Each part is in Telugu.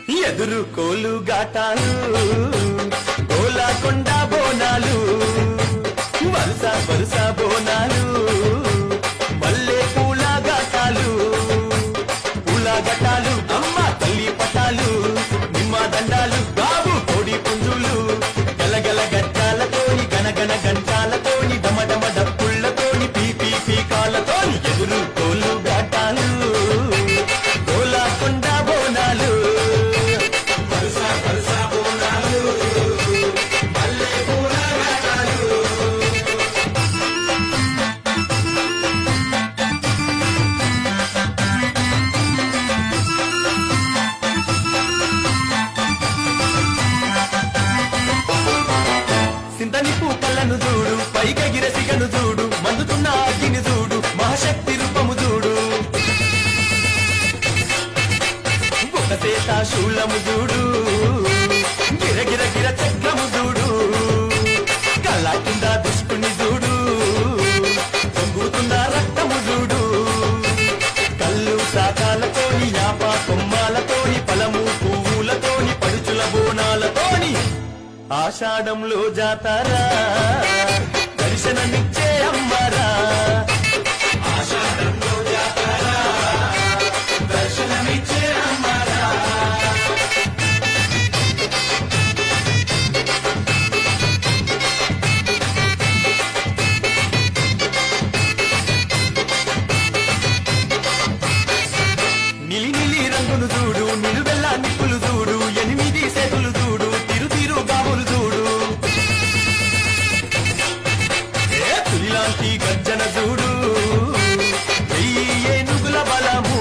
ఎదురు కోలు గాటాలు గోలాకొండ బోనాలు వరుస వరుస బోనాలు మల్లె పూల గాటాలు అమ్మ తల్లి పటాలు నిమ్మ దండాలు బాబు కోడి పుంజులు గలగల గజ్జాలతోని గనగన గంటాలతోని డమడమ డప్పుళ్లతోని పీపీ పీకాలతోని ఎదురు కోలు గాటాలు గోలాకొండ బోనాలు వరుస వరుస బోనాలు మల్లె పూల గాటాలు. సింతని పూకళ్ళను చూడు పైకెగిర సిగను చూడు మందుతున్న అగ్గిని చూడు మహాశక్తి రూపము చూడు ఒక సేత శూలము చూడు గిరగిర గిర చక్రము చూడు కళ్ళ కింద దుష్టుని చూడు పొంగుతున్న రక్తము చూడు కళ్ళు శాఖాలతోని యాప కొమ్మాలతోని ఫలము పువ్వులతోని పడుచుల బోనాలతోని ఆషాఢంలో జాతారా దర్శనమిచ్చే అమ్మరా ఆషాఢంలో జాతారా దర్శనమిచ్చే అమ్మరా. నిలి నిలి రంగును చూడు నిలువెల్ల నిప్పులు చూడు 8 సేతులు చూడు తిరు తిరు గాబులు చూడు తులిలాంటి గర్జన చూడు ఏనుగుల బలము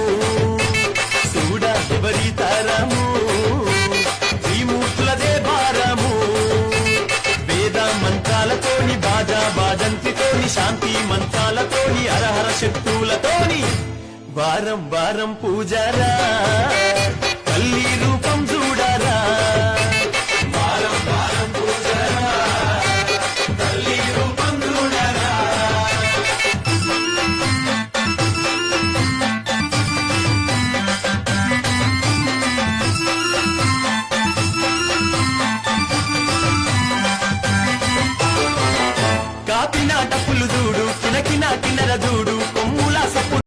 చూడ విపరీతరము శ్రీమూర్తులదే భారము వేద మంత్రాలతోని బాజా బాజంతితోని శాంతి మంత్రాలతోని హరహర శక్తులతోని వారం వారం పూజారా తల్లి